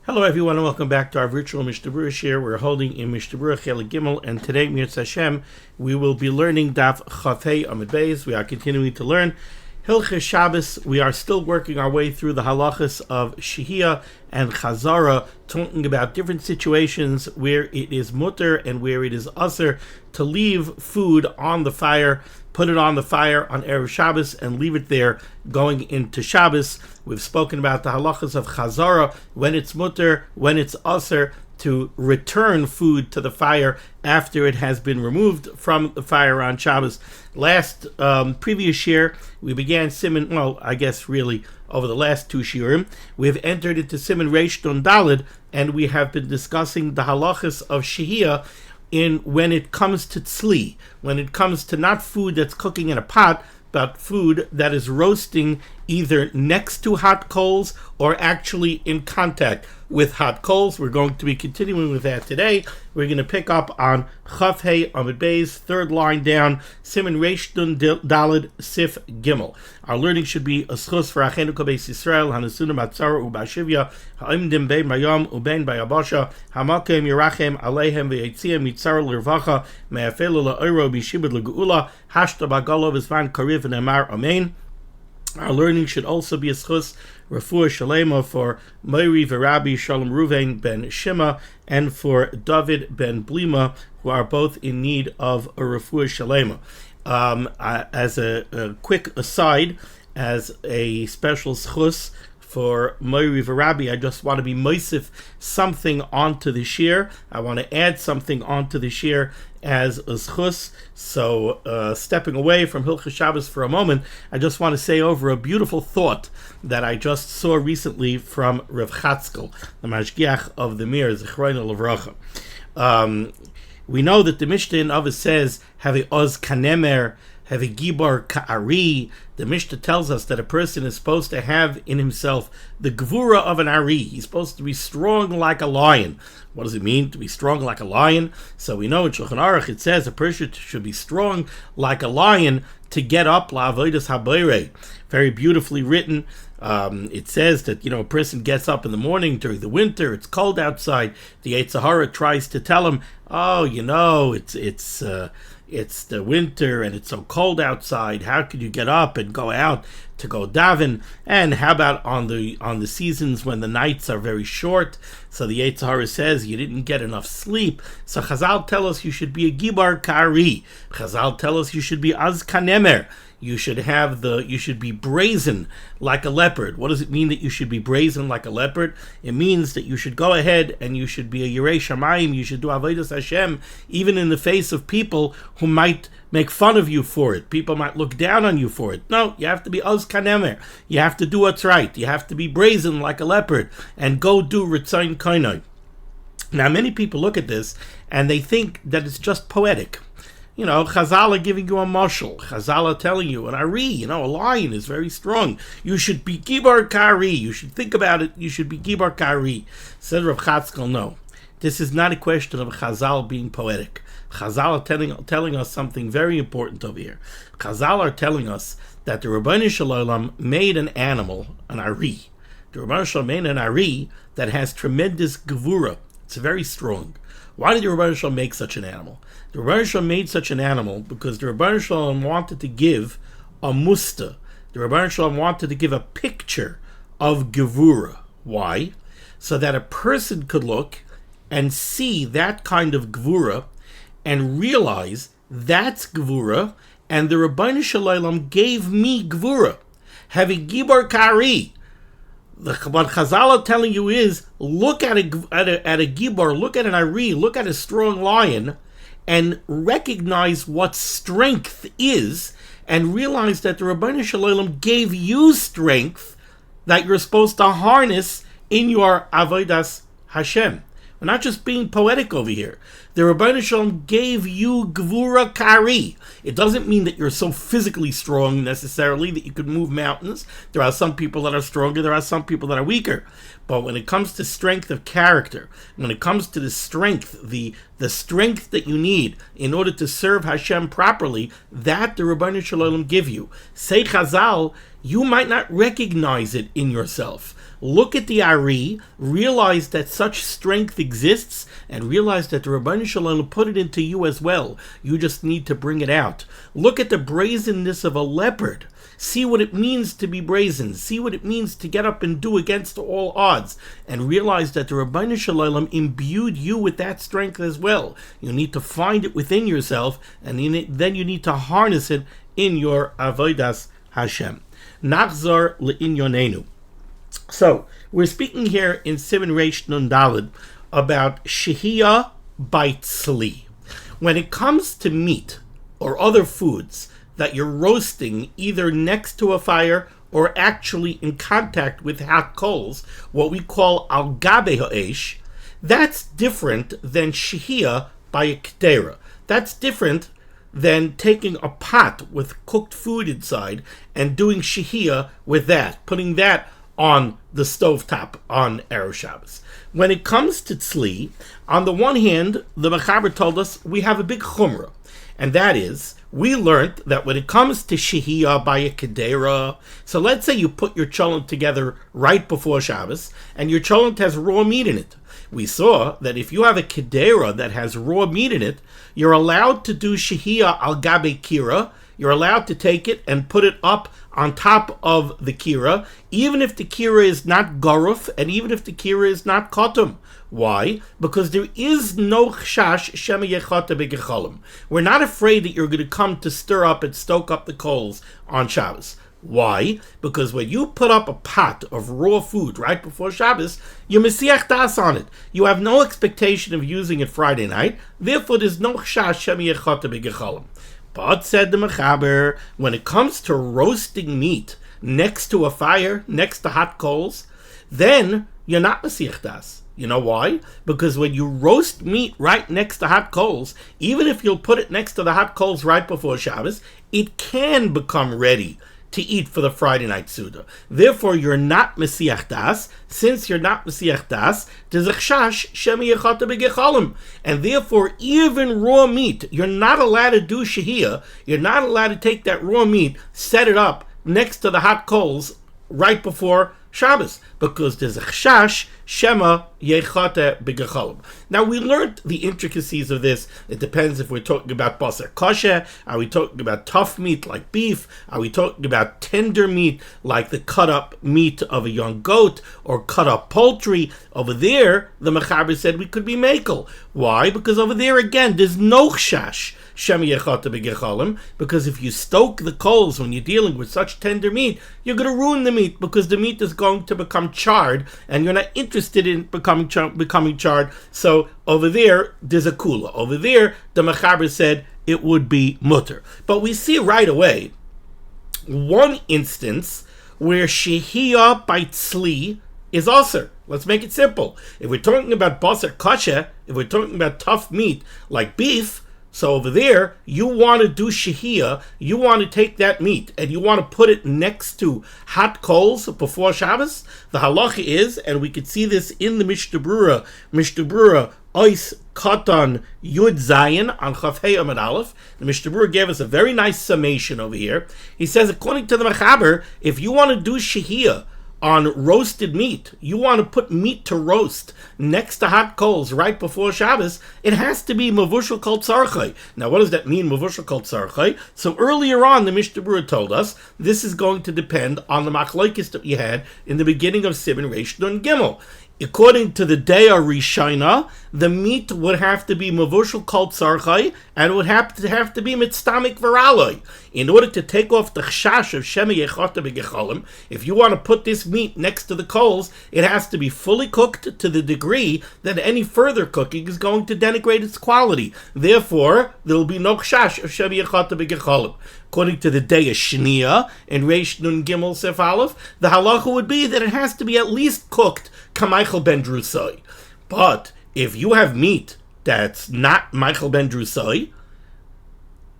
Hello everyone and welcome back to our virtual Mishnah Berurah share. We're holding in Mishnah Berurah Chelik Gimel, and today, Mirz Hashem, we will be learning Daf Chafei Amud Beis. We are continuing to learn Hilchos Shabbos. We are still working our way through the halachas of Shehiyah and Chazara, talking about different situations where it is mutter and where it is asur to leave food on the fire, put it on the fire on Erev Shabbos, and leave it there going into Shabbos. We've spoken about the halachas of Chazara, when it's mutter, when it's asur, to return food to the fire after it has been removed from the fire on Shabbos. Previous year, we began Siman, well, I guess really over the last two shiurim, we've entered into Siman Reish Nun Daled, and we have been discussing the halachas of Shehiyah in when it comes to tzli, when it comes to not food that's cooking in a pot, but food that is roasting either next to hot coals or actually in contact with hot coals. We're going to be continuing with that today. We're going to pick up on Chaf Hey Amud Beis, third line down, Siman Reish Nun Daled Sif Gimel. Our learning should be a schus for Achenu Beis Yisrael, Hanasunim Atzara Ubashivya, Ha'imdim Bein Bayam Ubein Bayabasha, Hamakem Yerachem Aleihem Ve'etziam Mitzara L'Rvacha, Me'afelu La'oiro B'Shibud L'Geula, Hashta Bagalo V'Zvan Kariv V'Nemar Amen. Our learning should also be a schus refuah shalema for Meiri V'Rabbi Shalom Ruvain ben Shima and for David ben Blima, who are both in need of a refuah shalema. As a quick aside, as a special schus for Meiri V'Rabbi, I just want to be moisif something onto the shir. I want to add something onto the shir as a schus. So stepping away from Hilchos Shabbos for a moment, I just want to say over a beautiful thought that I just saw recently from Rav Chatzkel, the Mashgiach of the Mir, Zichrono Livracha. We know that the Mishnah in Avos says, have a oz kanemer, have a gibar ka'ari. The Mishnah tells us that a person is supposed to have in himself the gvura of an ari. He's supposed to be strong like a lion. What does it mean to be strong like a lion? So we know in Shulchan Aruch it says a person should be strong like a lion to get up la'avodas habayre. Very beautifully written. It says that, a person gets up in the morning during the winter, it's cold outside. The Yetzer Hara tries to tell him, it's the winter and it's so cold outside. How could you get up and go out to go daven? And how about on the seasons when the nights are very short? So the Yetzer Hara says you didn't get enough sleep. So Chazal tell us you should be a gibar kari. Chazal tell us you should be az kanemer. You should be brazen like a leopard. What does it mean that you should be brazen like a leopard? It means that you should go ahead and you should be a Yirei Shamayim. You should do Avodas Hashem, even in the face of people who might make fun of you for it. People might look down on you for it. No, you have to be Oz Kanemer. You have to do what's right. You have to be brazen like a leopard and go do Ritzayin Kainai. Now, many people look at this and they think that it's just poetic. Chazal are giving you a mashal. Chazal are telling you an ari, a lion is very strong. You should be gibar kari. You should think about it. You should be gibar kari. Said Rav Chatzkel, no. This is not a question of Chazal being poetic. Chazal are telling us something very important over here. Chazal are telling us that the Rabbeinu Shalom made an animal, an ari. The Rabbeinu Shalom made an ari that has tremendous gevura. It's very strong. Why did the Rabbeinu Shalom make such an animal? The Rabbeinu Shalom made such an animal because the Rabbeinu Shalom wanted to give a musta. The Rabbeinu Shalom wanted to give a picture of gevura. Why? So that a person could look and see that kind of gevura and realize that's gevura, and the Rabbeinu Shalom gave me gevura. Having gibar kari. What Chazal are telling you is, look at a gibar, look at an ari, look at a strong lion, and recognize what strength is, and realize that the Rabbeinu Shalom gave you strength that you're supposed to harness in your avodas Hashem. We're not just being poetic over here. The Rebbeinu Shalom gave you Gvura Kari. It doesn't mean that you're so physically strong necessarily that you could move mountains. There are some people that are stronger, there are some people that are weaker. But when it comes to strength of character, when it comes to the strength, the strength that you need in order to serve Hashem properly, that the Rebbeinu Shalom give you. Say Chazal, you might not recognize it in yourself. Look at the Ari, realize that such strength exists, and realize that the Rebbeinu Shalom put it into you as well. You just need to bring it out. Look at the brazenness of a leopard. See what it means to be brazen. See what it means to get up and do against all odds. And realize that the Rebbeinu Shalom imbued you with that strength as well. You need to find it within yourself, and then you need to harness it in your Avodas Hashem. Nachzor le'inyonenu. So, we're speaking here in Siman Reish Nun Daled about Shehiyah Baitzli. When it comes to meat or other foods that you're roasting either next to a fire or actually in contact with hot coals, what we call al gabe ha'esh, that's different than Shehiyah by a kedera. That's different than taking a pot with cooked food inside and doing Shehiyah with that, putting that on the stovetop on Erev Shabbos. When it comes to tzli, on the one hand, the Mechaber told us we have a big chumrah, and that is, we learned that when it comes to Shehiyah by a kedera, so let's say you put your cholent together right before Shabbos, and your cholent has raw meat in it. We saw that if you have a kedera that has raw meat in it, you're allowed to do Shehiyah al gabe kira. You're allowed to take it and put it up on top of the kira, even if the kira is not garuf, and even if the kira is not kotum. Why? Because there is no chashash shema yechata begecholim. We're not afraid that you're going to come to stir up and stoke up the coals on Shabbos. Why? Because when you put up a pot of raw food right before Shabbos, you mesiach das on it. You have no expectation of using it Friday night. Therefore, there's no chashash shema yechata begecholim. But, said the Mechaber, when it comes to roasting meat next to a fire, next to hot coals, then you're not mesiach das. You know why? Because when you roast meat right next to hot coals, even if you'll put it next to the hot coals right before Shabbos, it can become ready to eat for the Friday night Suda. Therefore, you're not mesiach das. Since you're not mesiach das, there's a chashash shema yechata begecholim. And therefore, even raw meat, you're not allowed to do shehiyah. You're not allowed to take that raw meat, set it up next to the hot coals right before Shabbos, because there's a chashash shema yechata begecholim. Now, we learned the intricacies of this. It depends if we're talking about basar kosher. Are we talking about tough meat like beef? Are we talking about tender meat like the cut up meat of a young goat or cut up poultry? Over there, the Mechaber said we could be makel. Why? Because over there again, there's no chashash shema yechata begecholim, because if you stoke the coals when you're dealing with such tender meat, you're going to ruin the meat, because the meat is going to become charred, and you're not interested in becoming charred. So over there, there's a kula. Over there, the Mechaber said it would be mutter. But we see right away one instance where shehiyah by tzli is aser. Let's make it simple. If we're talking about basar kosher, if we're talking about tough meat like beef, so over there, you want to do shehiyah, you want to take that meat and you want to put it next to hot coals before Shabbos. The halacha is, and we could see this in the Mishnah Berurah, Ois Katan Yud Zayin on Chafei Amud Aleph. The Mishnah Berurah gave us a very nice summation over here. He says, according to the Mechaber, if you want to do shehiyah on roasted meat, you want to put meat to roast next to hot coals right before Shabbos, it has to be mavushal kol tzarchai. Now, what does that mean, mavushal kol tzarchai? So earlier on, the Mishnah Berurah told us this is going to depend on the machlokes that we had in the beginning of Siman Reish Nun Gimel. According to the Dea Rishina, the meat would have to be mavushal kol tzarchai, and it would have to be mitztamik v'raloi. In order to take off the chashash of shema yechata begecholim, if you want to put this meat next to the coals, it has to be fully cooked to the degree that any further cooking is going to denigrate its quality. Therefore, there will be no chashash of shema yechata begecholim. According to the Dea Shnia in Reish Nun Gimel Sef Aleph, the halacha would be that it has to be at least cooked Kameichel ben Drusai. But if you have meat that's not Michael ben Drusai,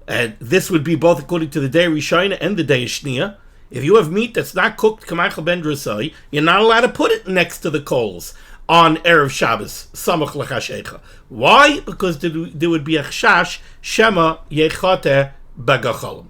and this would be both according to the day Rishayna and the day Shnia. If you have meat that's not cooked Michael ben Drusai, you're not allowed to put it next to the coals on Erev Shabbos, Samach L'Chashecha. Why? Because there would be a chashash Shema Yechote Bagacholim.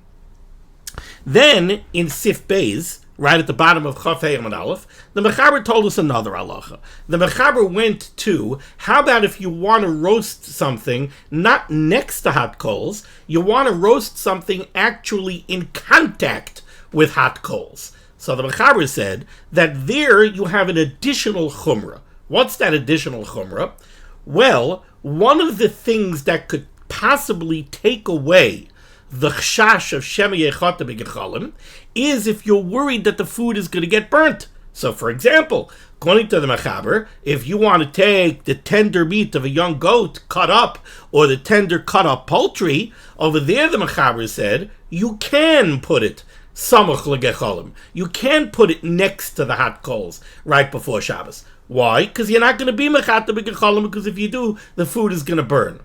Then in Sif Beis, right at the bottom of Chaf Hey Amud Aleph, the Mechaber told us another halacha. The Mechaber went to, how about if you want to roast something not next to hot coals, you want to roast something actually in contact with hot coals. So the Mechaber said that there you have an additional chumrah. What's that additional chumrah? Well, one of the things that could possibly take away the chashash of Shema Yechata B'Gechalim is if you're worried that the food is going to get burnt. So, for example, according to the Mechaber, if you want to take the tender meat of a young goat cut up, or the tender cut up poultry, over there the Mechaber said, you can put it Samach L'Gechalim. You can put it next to the hot coals right before Shabbos. Why? Because you're not going to be Mechata B'Gechalim, because if you do, the food is going to burn.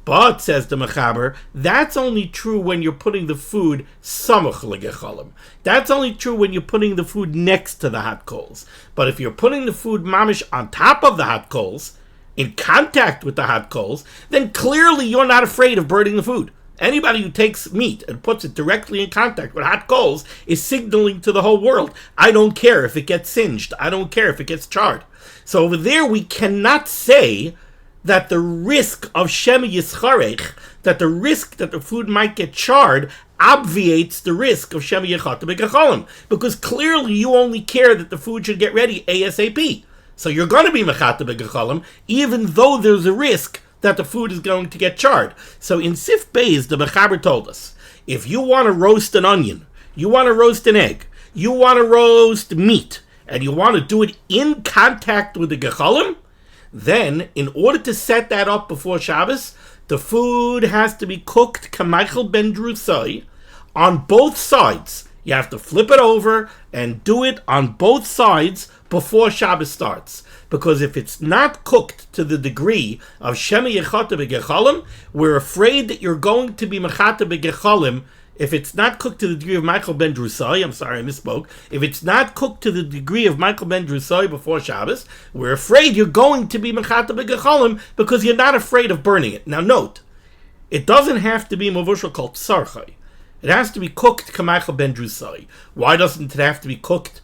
But, says the Mechaber, that's only true when you're putting the food samach l'gechalim. That's only true when you're putting the food next to the hot coals. But if you're putting the food mamish on top of the hot coals, in contact with the hot coals, then clearly you're not afraid of burning the food. Anybody who takes meat and puts it directly in contact with hot coals is signaling to the whole world, I don't care if it gets singed. I don't care if it gets charred. So over there we cannot say that the risk of Shema Yischarech, that the risk that the food might get charred, obviates the risk of Shema Yechata B'Gechalim, because clearly you only care that the food should get ready ASAP. So you're going to be Mechata B'Gechalim, even though there's a risk that the food is going to get charred. So in Sif Beis, the Mechaber told us, if you want to roast an onion, you want to roast an egg, you want to roast meat, and you want to do it in contact with the Gechalim, then, in order to set that up before Shabbos, the food has to be cooked Kamichael ben Drusai on both sides. You have to flip it over and do it on both sides before Shabbos starts. Because if it's not cooked to the degree of Shema Yechata B'Gechalim, we're afraid that you're going to be Mechata B'Gechalim. If it's not cooked to the degree of Michael ben Drusai, I'm sorry, I misspoke. If it's not cooked to the degree of Michael ben Drusai before Shabbos, we're afraid you're going to be Mechata B'Gechalim because you're not afraid of burning it. Now note, it doesn't have to be mavushal called Sarchai. It has to be cooked to Michael ben Drusai. Why doesn't it have to be cooked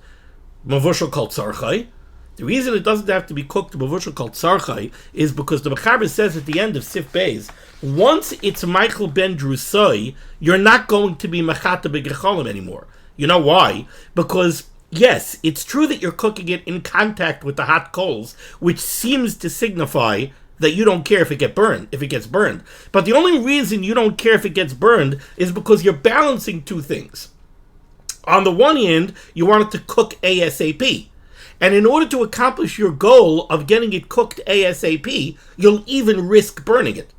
mavushal called Sarchai? The reason it doesn't have to be cooked mavushal called Sarchai is because the Mechaber says at the end of Sif Beis, once it's Michael ben Drusai, you're not going to be Mechata B'Gechalim anymore. You know why? Because, yes, it's true that you're cooking it in contact with the hot coals, which seems to signify that you don't care if it gets burned. But the only reason you don't care if it gets burned is because you're balancing two things. On the one hand, you want it to cook ASAP. And in order to accomplish your goal of getting it cooked ASAP, you'll even risk burning it.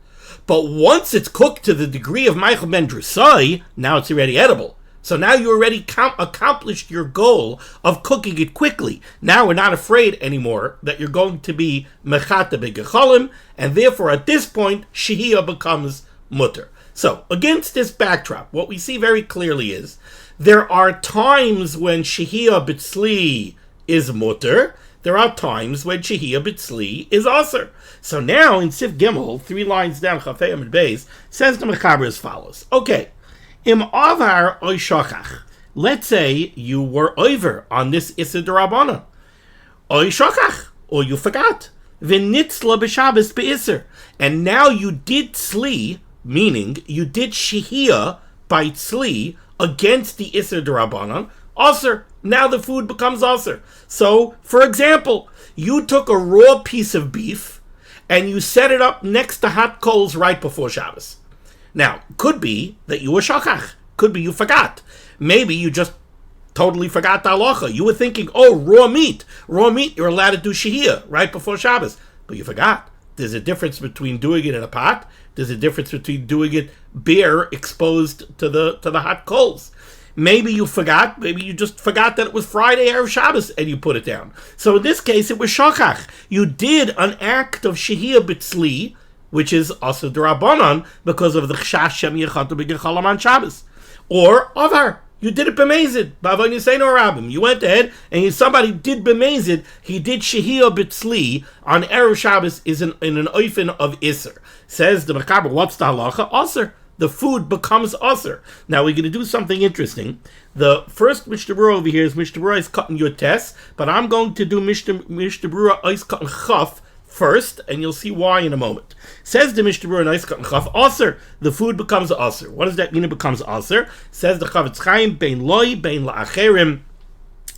But once it's cooked to the degree of Michael ben Drusai, now it's already edible. So now you already accomplished your goal of cooking it quickly. Now we're not afraid anymore that you're going to be Mechata B'Gechalim, and therefore at this point, Shehiyah becomes mutter. So against this backdrop, what we see very clearly is there are times when Shehiyah B'Tzli is mutter. There are times when Shehiyah B'Tzli is aser. So now in Sif Gimel, 3 lines down, Chafei Amud Beis, says the Mechaber as follows. Okay, im avar oy shachach. Let's say you were over on this Issa D'Rabbanan. Oy shachach, or you forgot. V'nitzla b'Shabbos be'Isser. And now you did tzli, meaning you did Shehiyah by tzli against the Issa D'Rabbanan, aser. Now the food becomes aser. So, for example, you took a raw piece of beef and you set it up next to hot coals right before Shabbos. Now, could be that you were shachach. Could be you forgot. Maybe you just totally forgot the halacha. You were thinking, oh, raw meat. Raw meat, you're allowed to do shehiyah right before Shabbos. But you forgot. There's a difference between doing it in a pot. There's a difference between doing it bare, exposed to the hot coals. Maybe you forgot. Maybe you just forgot that it was Friday Erev Shabbos and you put it down. So in this case, it was shachach. You did an act of shehiyah b'tzli which is also D'Rabbanan because of the Chashash Shem Yechatu B'Gechalam on Shabbos. Or Avar, you did it b'mezid, b'avoyin yiseinu harabim. You went ahead and somebody did b'mezid. He did shehiyah b'tzli on erev Shabbos is in an oifen of iser. Says the Mechaber, what's the halacha? Aser. The food becomes aser. Now we're going to do something interesting. The first Mishnah Berurah over here is Mishnah Berurah is cutting your test, but I'm going to do Mishnah Berurah is cutting chaf first, and you'll see why in a moment. Says the Mishnah Berurah nice cutting chaf aser. The food becomes aser. What does that mean? It becomes aser. Says the Chavetz Chaim bein loy bein la'acherim.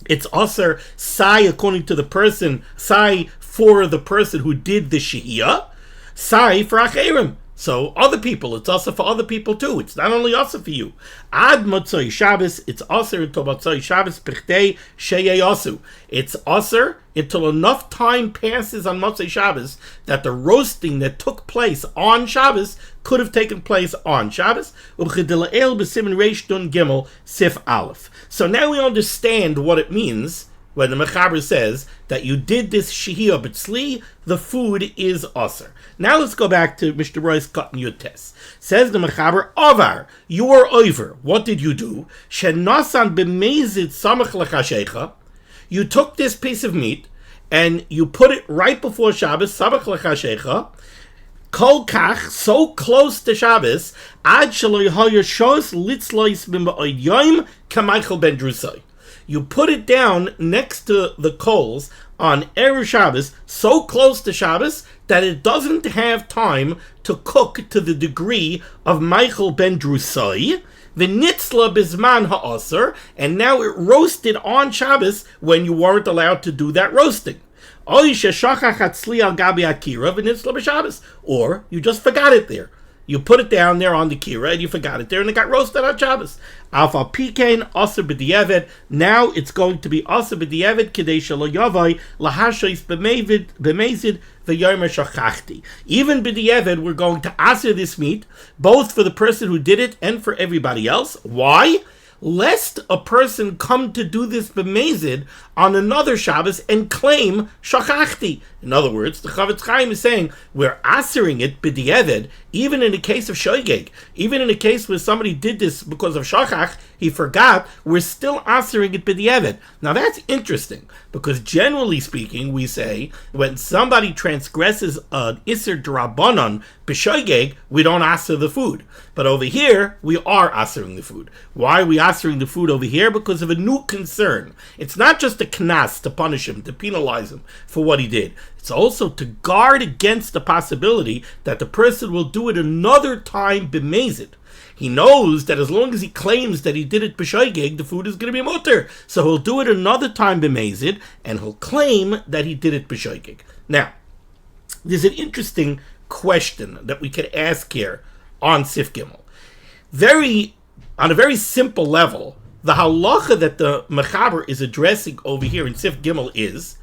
It's aser sai according to the person, sai for the person who did the shehiyah, sai for acherim. So other people, it's also for other people too. It's not only also for you. Ad Motzei Shabbos, it's also until Motzei Shabbos Pirtei Sheyei Asu. It's also until enough time passes on Motzei Shabbos that the roasting that took place on Shabbos could have taken place on Shabbos. Ubchedila'el b'simin reish dun gimel sif aleph. So now we understand what it means when the Mechaber says that you did this shehiyah b'tzli, the food is aser. Now let's go back to Mishnah Berurah's cutting your test. Says the Mechaber, Avar, you were over. What did you do? Shenasan b'mezid samach l'chashecha. You took this piece of meat and you put it right before Shabbos, samach l'chashecha, kol kach, so close to Shabbos, ad shelo yahaya shos litzlois b'ma'od yom k'Michael ben Drusai. You put it down next to the coals on erev Shabbos, so close to Shabbos that it doesn't have time to cook to the degree of Michael ben Drusai, the nitzla bizman ha'aser, and now it roasted on Shabbos when you weren't allowed to do that roasting. Or you just forgot it there. You put it down there on the kira and you forgot it there and it got roasted on Shabbos. Alpha pikein aser b'diavad. Now it's going to be aser b'diavad k'dei shelo yavai lahashos b'mezid v'yomer shachachti. Even b'diavad, we're going to aser this meat both for the person who did it and for everybody else. Why? Lest a person come to do this b'mezid on another Shabbos and claim shachachti. In other words, the Chavetz Chaim is saying we're asering it b'diavad, even in the case of shoygeg, even in a case where somebody did this because of shachach, he forgot, we're still asering it b'diavad. Now that's interesting, because generally speaking, we say when somebody transgresses an iser d'Rabbanan b'shoygeg, we don't aser the food. But over here, we are asering the food. Why are we asering the food over here? Because of a new concern. It's not just a knas to punish him, to penalize him for what he did. It's also to guard against the possibility that the person will do it another time b'mezid. He knows that as long as he claims that he did it b'shoygeg, the food is going to be mutter. So he'll do it another time b'mezid, and he'll claim that he did it b'shoygeg. Now, there's an interesting question that we could ask here on Sif Gimel. On a very simple level, the halacha that the Mechaber is addressing over here in Sif Gimel is,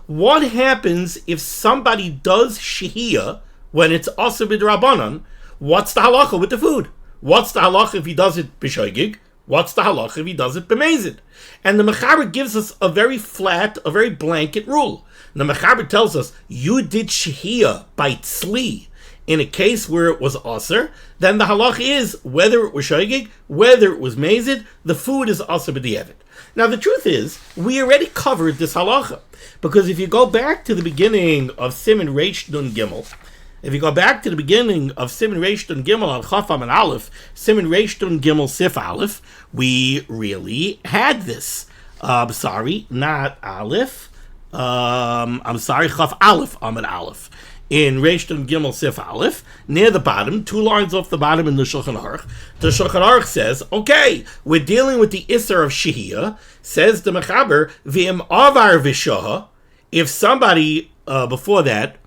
what happens if somebody does shehiyah when it's also b'drabanan? What's the halacha with the food? What's the halacha if he does it b'shoygig? What's the halacha if he does it b'mezid? And the Mechaber gives us a very flat, a very blanket rule. The Mechaber tells us, you did shehiyah by tzli in a case where it was aser, then the halacha is, whether it was shoygig, whether it was mezid, the food is aser b'diavad. Now the truth is, we already covered this halacha, because if you go back to the beginning of Siman Reish Nun Gimel, if you go back to the beginning of Siman Reish Nun Gimel on Chafam and Aleph, Siman Reish Nun Gimel Sif Aleph, we really had this. Not Aleph. Chaf Aleph Amid Aleph. In Reish Nun Gimel Sif Aleph, near the bottom, 2 lines off the bottom in the Shulchan Aruch, the Shulchan Aruch says, okay, we're dealing with the Isser of Shehiyah. Says the Mechaber, V'im Avar V'shoha, if somebody, before that,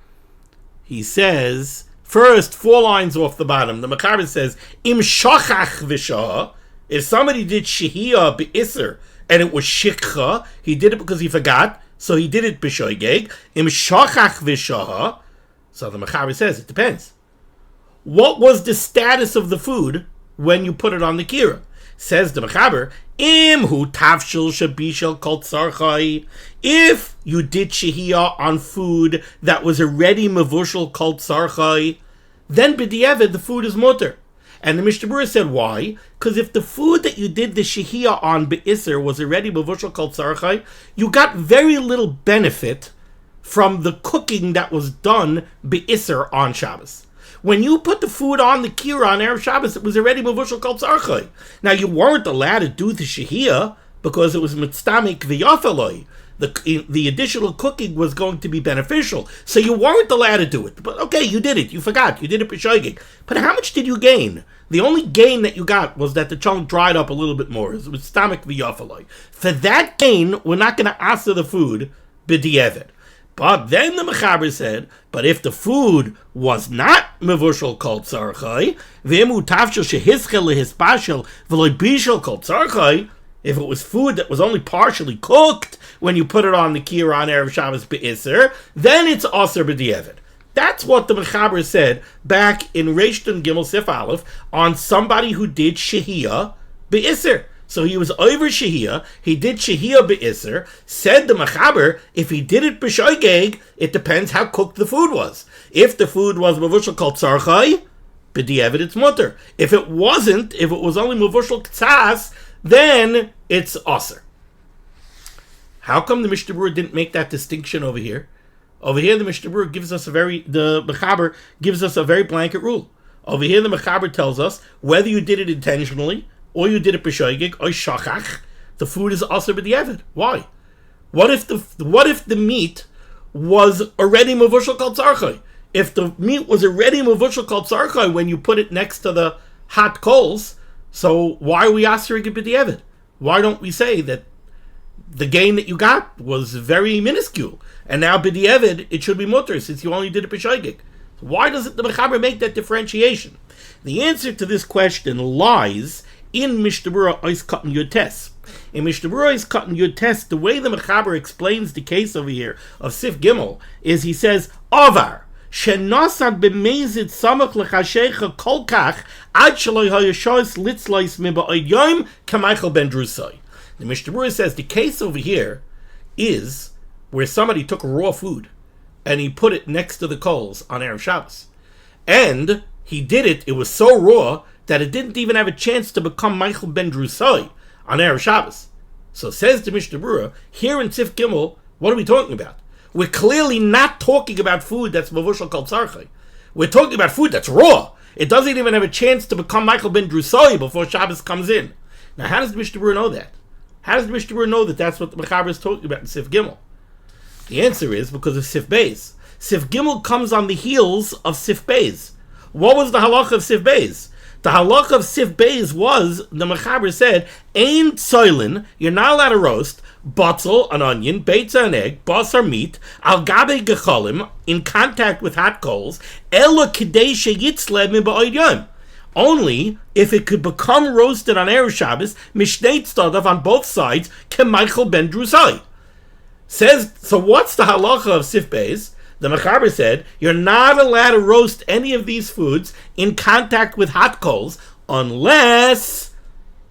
he says, first 4 lines off the bottom, the Mechaber says, Im Shachach V'shoha, if somebody did Shehiyah B'Isser, and it was Shikha, he did it because he forgot, so he did it B'shoygeg, Im Shachach V'shoha. So the Mechaber says, it depends. What was the status of the food when you put it on the kira? Says the Mechaber, Imhu tavshil shabishel kol tzarchai. If you did shehiyah on food that was already mavushal kol tzarchai, then b'di'evid the food is mutter. And the Mishnah Berurah said, why? Because if the food that you did the shehiyah on be'isr was already mevushal kol tzarchai, you got very little benefit from the cooking that was done be'isr on Shabbos. When you put the food on the kira on Erev Shabbos, it was already mevushal kol tzarchai. Now, you weren't allowed to do the shehiyah because it was mitztamik v'yafaloi. The additional cooking was going to be beneficial, so you weren't allowed to do it. But okay, you did it. You forgot. You did it b'shoigig. But how much did you gain? The only gain that you got was that the chunk dried up a little bit more. It was stomach v'yafaloi. For that gain, we're not going to asa the food b'di'evid. But then the Mechaber said, but if the food was not mevushal kol tzarchai, v'emu tavshel shehischel lehispashel v'loi bishel kol tzarchai, if it was food that was only partially cooked when you put it on the kira on Erev Shabbos be'isr, then it's aser b'di'evid. That's what the Mechaber said back in Reish Dun Gimel Sif Aleph on somebody who did shehiyah be'isr. So he was over shehiyah, he did shehiyah be'isr, said the Mechaber, if he did it b'shoigeg, it depends how cooked the food was. If the food was mevushal kol tzarchai, b'di'evid it's mutter. If it wasn't, if it was only mevushal k'tzas, then it's aser. How come the Mishnah Berurah didn't make that distinction over here? Over here, the Mishnah Berurah gives us the Mechaber gives us a very blanket rule. Over here, the Mechaber tells us whether you did it intentionally or you did it b'shoigig or shachach, the food is aser b'di'evid. Why? What if the meat was already mevushal kol tzarchai? If the meat was already mevushal kol tzarchai when you put it next to the hot coals, so why are we asering it b'di'evid? Why don't we say that the gain that you got was very minuscule, and now b'di'evid it should be mutter since you only did it b'shoigig? Why doesn't the Mechaber make that differentiation? The answer to this question lies in Mishnah Berurah Ois Katan Yud Tes. In Mishnah Berurah Ois Katan Yud Tes, the way the Mechaber explains the case over here of Sif Gimel is he says, Avar, shenosad b'mezid samach l'chashecha kol kach ad shaloi hayashos litzlois miba'od yom k'Michael ben Drusai. The Mishnah Berurah says the case over here is where somebody took raw food and he put it next to the coals on Erev Shabbos. And he did it, it was so raw that it didn't even have a chance to become Michael ben Drusai on Erev Shabbos. So says the Mishnah Berurah, here in Sif Gimel, what are we talking about? We're clearly not talking about food that's mevushal kol tzarchai. We're talking about food that's raw. It doesn't even have a chance to become Michael ben Drusai before Shabbos comes in. Now, how does the Mishnah Berurah know that? How does the Mishnah Berurah know that that's what the Mechaber is talking about in Sif Gimel? The answer is because of Sif Beis. Sif Gimel comes on the heels of Sif Beis. What was the halacha of Sif Beis? The halacha of Sif Beis was, the Mechaber said, Ein tzoilin, you're not allowed to roast, batzel, an onion, beitza, an egg, basar, meat, al gabe gecholim, in contact with hot coals, ela kidei sheyitzle mi ba'od yom. Only if it could become roasted on Erev Shabbos, mishnei tzadav on both sides, k'Michael ben Drusai. Says, so what's the halacha of Sif Beis? The Mechaber said, you're not allowed to roast any of these foods in contact with hot coals unless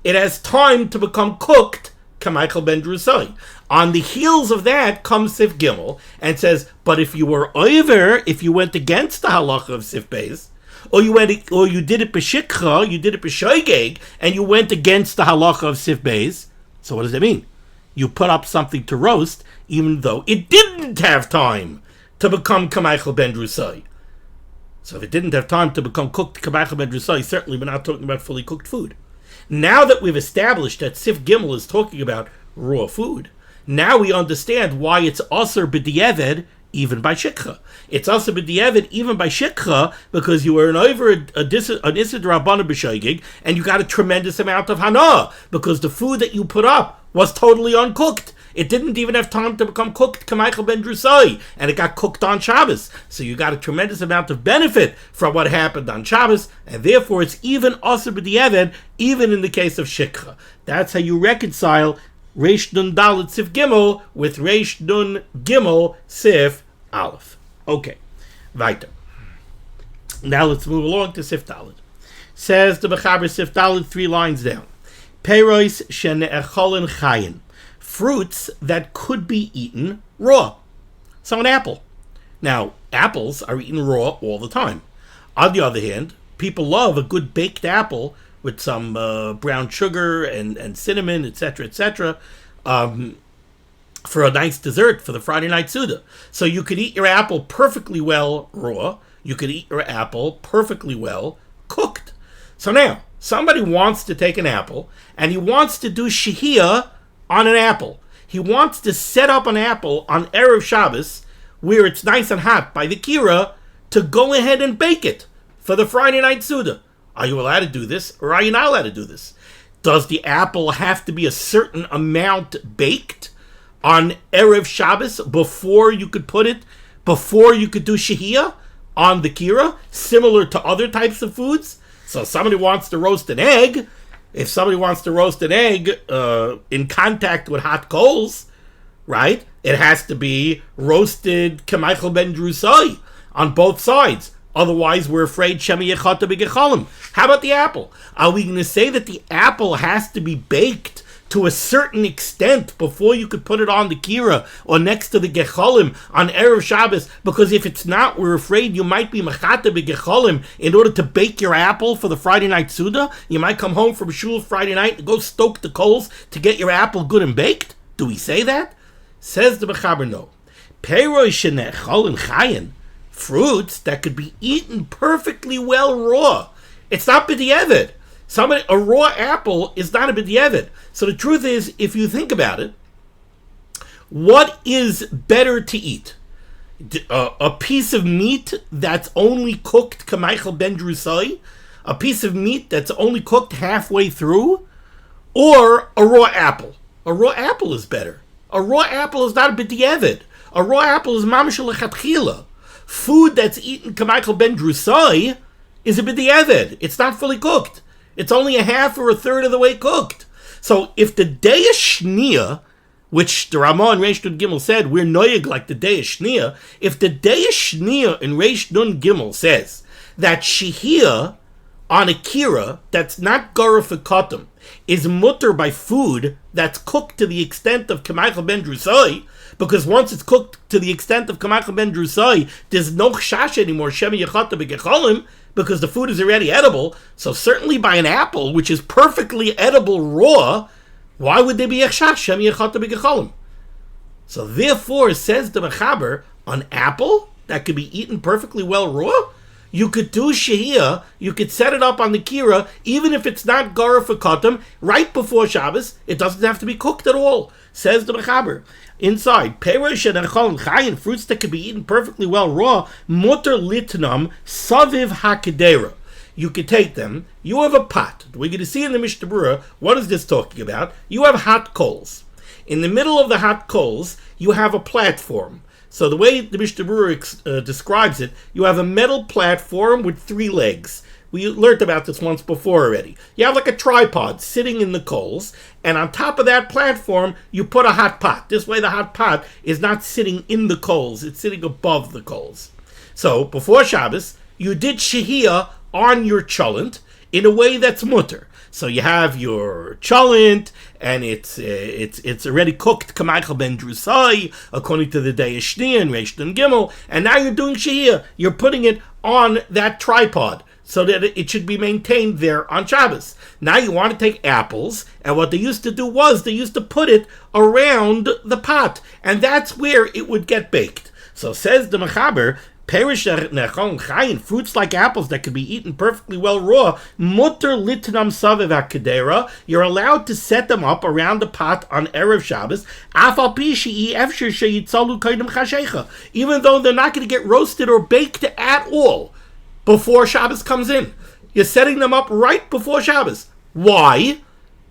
it has time to become cooked, k'Michael ben Drusai. On the heels of that comes Sif Gimel and says, but if you were over, if you went against the halacha of Sif Beis, or you did it b'shikcha, you did it b'shoigeg, and you went against the halacha of Sif Beis, so what does that mean? You put up something to roast even though it didn't have time to become k'Michael ben Drusai. So if it didn't have time to become cooked k'Michael ben Drusai, certainly we're not talking about fully cooked food. Now that we've established that Sif Gimel is talking about raw food, now we understand why it's aser b'di'evid even by shikha. It's also b'di'evid even by shikha because you were over an isid rabbana b'shoigig and you got a tremendous amount of hana because the food that you put up was totally uncooked. It didn't even have time to become cooked k'Michael ben Drusai, and it got cooked on Shabbos. So you got a tremendous amount of benefit from what happened on Shabbos, and therefore it's even aser b'di'evid, even in the case of shikha. That's how you reconcile Reish Nun Dalet Sif Gimel with Reish Nun Gimel Sif Aleph. Okay, weiter. Now let's move along to Sif Dalet. Says the Mechaber Sif Dalet 3 lines down. Peiros shene'echolin chayin. Fruits that could be eaten raw. So an apple. Now, apples are eaten raw all the time. On the other hand, people love a good baked apple with some brown sugar and cinnamon, etc., for a nice dessert for the Friday night Suda. So you could eat your apple perfectly well raw. You could eat your apple perfectly well cooked. So now, somebody wants to take an apple, and he wants to do shehiyah on an apple. He wants to set up an apple on Erev Shabbos, where it's nice and hot by the kira, to go ahead and bake it for the Friday night Suda. Are you allowed to do this, or are you not allowed to do this? Does the apple have to be a certain amount baked on Erev Shabbos before you could do shehiyah on the kira, similar to other types of foods? So somebody wants to roast an egg. If somebody wants to roast an egg in contact with hot coals, right, it has to be roasted k'maichel ben drusai on both sides. Otherwise, we're afraid shemi yechata b'gechalim. How about the apple? Are we going to say that the apple has to be baked to a certain extent before you could put it on the kira or next to the gechalim on Erev Shabbos? Because if it's not, we're afraid you might be mechata b'gechalim in order to bake your apple for the Friday night Suda. You might come home from shul Friday night and go stoke the coals to get your apple good and baked. Do we say that? Says the Mechaber, no. Peroi shenechol and chayin, fruits that could be eaten perfectly well raw. It's not b'diavad. A raw apple is not a b'diavad. So the truth is, if you think about it, what is better to eat? A piece of meat that's only cooked k'maichel ben drusai, a piece of meat that's only cooked halfway through, or a raw apple? A raw apple is better. A raw apple is not a b'diavad. A raw apple is mamash lechatchila. Food that's eaten k'maichel ben drusai is a b'diavad. It's not fully cooked. It's only a half or a third of the way cooked. So if the day of Shnia, which the Ramah in Reish Nun Gimel said, we're noyeg like the day of Shnia, if the day of Shnia in Reish Nun Gimel says that shehiyah on a kira that's not gara fekatim is mutter by food that's cooked to the extent of k'maichel ben drusai, because once it's cooked to the extent of k'maichel ben drusai, there's no chash anymore, shemi yechata b'gechalim, because the food is already edible. So certainly by an apple, which is perfectly edible raw, why would there be a chash shemi yechata b'gechalim? So therefore, says the Mechaber, an apple that could be eaten perfectly well raw, you could do shehiyah, you could set it up on the kira, even if it's not gara fekatim, right before Shabbos. It doesn't have to be cooked at all, says the Mechaber. Inside, perush and chayin, fruits that could be eaten perfectly well raw, mutter litnam saviv hakadera. You could take them, you have a pot. We're going to see in the Mishnah Berurah, what is this talking about? You have hot coals. In the middle of the hot coals, you have a platform. So the way the Mishnah Berurah describes it, you have a metal platform with 3 legs. We learned about this once before already. You have like a tripod sitting in the coals, and on top of that platform, you put a hot pot. This way the hot pot is not sitting in the coals, it's sitting above the coals. So before Shabbos, you did shehiyah on your cholent in a way that's mutter. So you have your cholent, and it's already cooked k'maichel ben drusai, according to the day of Shnia and Reish Nun Gimel, and now you're doing shehiyah. You're putting it on that tripod so that it should be maintained there on Shabbos. Now you want to take apples, and what they used to do was they used to put it around the pot, and that's where it would get baked. So says the Mechaber, perish nechon chayin, fruits like apples that can be eaten perfectly well raw, mutter litnam saviv hakadera, you're allowed to set them up around the pot on Erev Shabbos, afal pi she'i efshir sheyitzalu koydem chashecha, even though they're not going to get roasted or baked at all before Shabbos comes in. You're setting them up right before Shabbos. Why?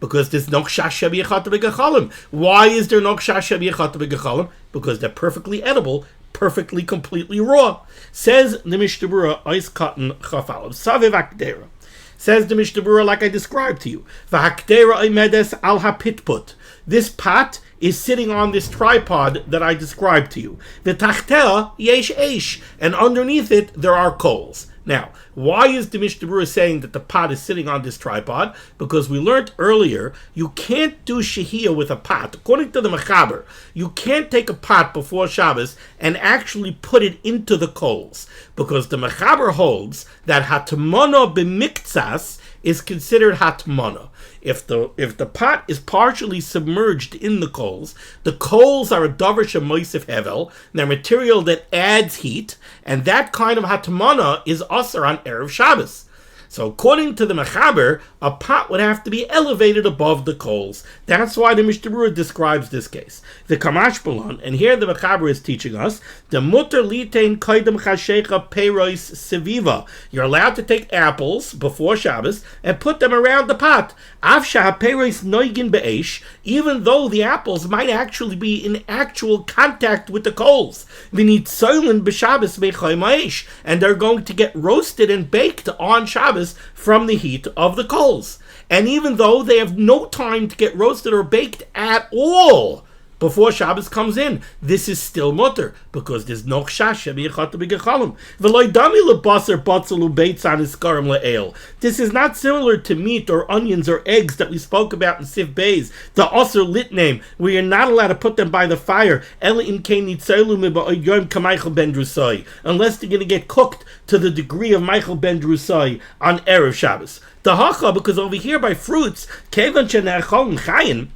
Because there's no chash shemi yechata b'gechalim. Why is there no chash shemi yechata b'gechalim? Because they're perfectly edible, perfectly, completely raw. Says the Mishnah Berurah, Ois Cotton Chafalav, Saviv Akdera. Says the Mishnah Berurah, like I described to you, V'hakdera oimedes al hapitput. This pot is sitting on this tripod that I described to you. V'tachtea yesh eish, and underneath it there are coals. Now, why is the Mishnah Berurah saying that the pot is sitting on this tripod? Because we learned earlier, you can't do shehiyah with a pot. According to the Mechaber, you can't take a pot before Shabbos and actually put it into the coals. Because the Mechaber holds that hatmana b'miktsas is considered hatmana. If the pot is partially submerged in the coals are a davar shemoisef hevel, they're material that adds heat, and that kind of hatmana is asur on Erev Shabbos. So according to the Mechaber, a pot would have to be elevated above the coals. That's why the Mishnah Berurah describes this case. The Kamash Balon, and here the Mechaber is teaching us, the mutter litein kaidem chashecha peiros seviva. You're allowed to take apples before Shabbos and put them around the pot. Avsha peiros noigin be'esh, even though the apples might actually be in actual contact with the coals. V'nitzolen b'Shabbos mechayim ha'esh, and they're going to get roasted and baked on Shabbos from the heat of the coals. And even though they have no time to get roasted or baked at all before Shabbos comes in, this is still mutter, because there's no chash shebiyachata b'gechalim. V'loy dami lebasar batzalu beitzan iskarim le'el. This is not similar to meat or onions or eggs that we spoke about in Sif Beis, the osir lit name, where you're not allowed to put them by the fire, ela im kein nitzaylu miba'oy yom k'Michael ben Drusai, unless they're going to get cooked to the degree of Michael ben Drusai on Erev Shabbos. The hacha, because over here by fruits, kevan shene'achol chayin,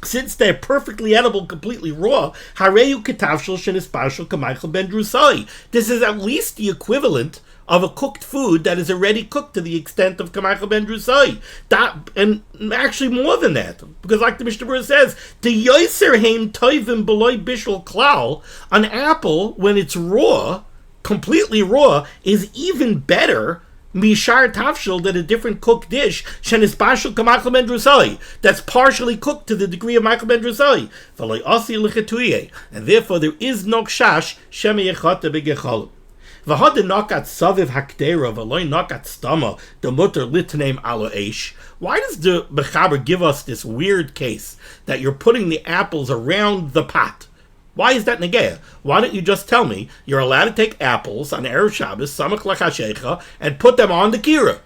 since they're perfectly edible, completely raw, hareyu ketavshel shenispashel k'Michael ben Drusai. This is at least the equivalent of a cooked food that is already cooked to the extent of k'Michael ben Drusai. That, and actually more than that, because like the Mishnah Berurah says, the yoser heim toivim beloy bishul klal, an apple when it's raw, completely raw, is even better mishar tafshil, than a different cooked dish shenisbashel k'Michael ben Drusai, that's partially cooked to the degree of Michael ben Drusai. V'loy asi l'chetuye, and therefore there is no kshash shemiyachata b'gechalim. V'had nokat saviv hakdera v'loy nokat stama the mutter litneim alo eish. Why does the Mechaber give us this weird case that you're putting the apples around the pot? Why is that negeah? Why don't you just tell me you're allowed to take apples on Erev Shabbos, samach lachashecha, and put them on the kira?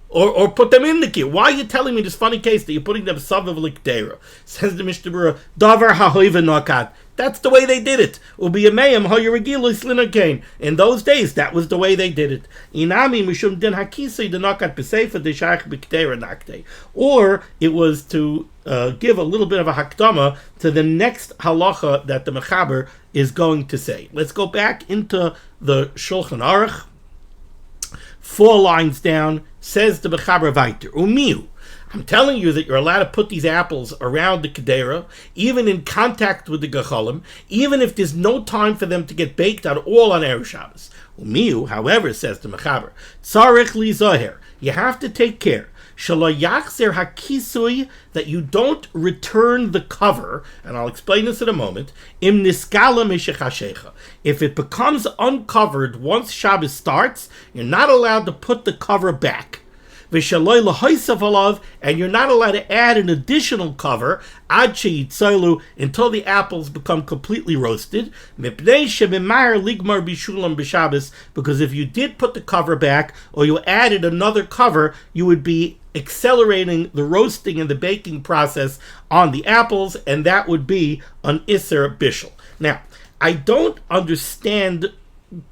Or put them in the kira? Why are you telling me this funny case that you're putting them savav l'kdera? Says the Mishnah Berurah, davar ha'hoiva nokat. That's the way they did it. In those days, that was the way they did it. Or it was to give a little bit of a hakdama to the next halacha that the Mechaber is going to say. Let's go back into the Shulchan Aruch. 4 lines down, says the Mechaber weiter. Umiu. I'm telling you that you're allowed to put these apples around the kedera, even in contact with the gechalim, even if there's no time for them to get baked at all on Erev Shabbos. Umiu, however, says the Mechaber, tzarich li zoher, you have to take care, shelo yachzer hakisui, that you don't return the cover, and I'll explain this in a moment, im niskala mishachashecha. If it becomes uncovered once Shabbos starts, you're not allowed to put the cover back. And you're not allowed to add an additional cover until the apples become completely roasted. Because if you did put the cover back, or you added another cover, you would be accelerating the roasting and the baking process on the apples, and that would be an Isser Bishul. Now, I don't understand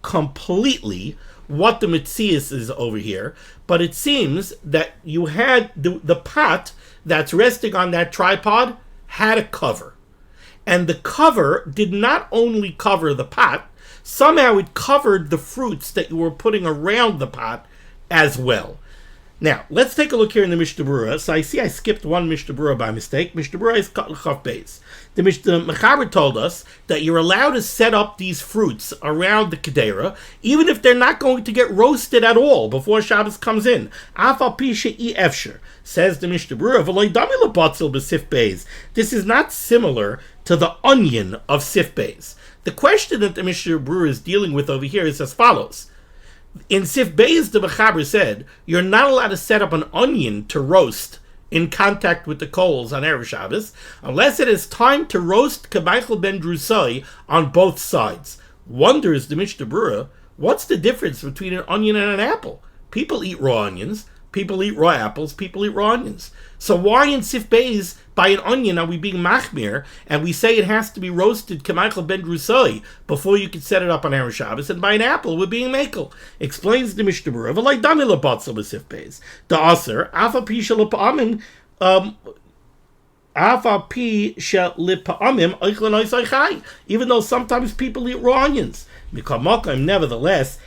completely what the Metzias is over here, but it seems that you had the pot that's resting on that tripod had a cover. And the cover did not only cover the pot, somehow it covered the fruits that you were putting around the pot as well. Now, let's take a look here in the Mishnah Berurah. So I see I skipped one Mishnah Berurah by mistake. Mishnah Berurah is Chaf Beis. The Mechaber told us that you're allowed to set up these fruits around the Kedera, even if they're not going to get roasted at all before Shabbos comes in. Afal pi she'i efsher, says the Mishnah Berurah, v'loy dami lebatzel b'sif beis. This is not similar to the onion of Sif Beis. The question that the Mishnah Berurah is dealing with over here is as follows. In Sif Beis, the Mechaber said, you're not allowed to set up an onion to roast in contact with the coals on Erev Shabbos, unless it is time to roast k'Michael ben Drusai on both sides. Wonders the Mishnah Berurah, What's the difference between an onion and an apple? People eat raw onions. People eat raw apples. People eat raw onions. So why in Sif Beis, by an onion, are we being machmir, and we say it has to be roasted k'maichel ben drusai before you can set it up on Erev Shabbos, and by an apple, we're being makel? Explains the Mishnah Berurah, v'lai dami lebatzel b'Sif Beis. The aser, afa pi shel pa'amim, even though sometimes people eat raw onions. Nevertheless,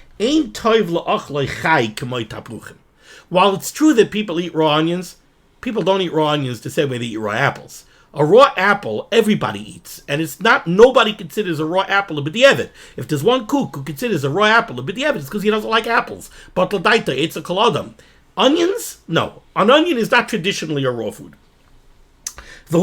while it's true that people eat raw onions, people don't eat raw onions the same way they eat raw apples. A raw apple, everybody eats. And it's not, nobody considers a raw apple a b'diavad. If there's one kook who considers a raw apple a b'diavad, it's because he doesn't like apples. But l'daita, it's a kolodam. Onions? No. An onion is not traditionally a raw food. It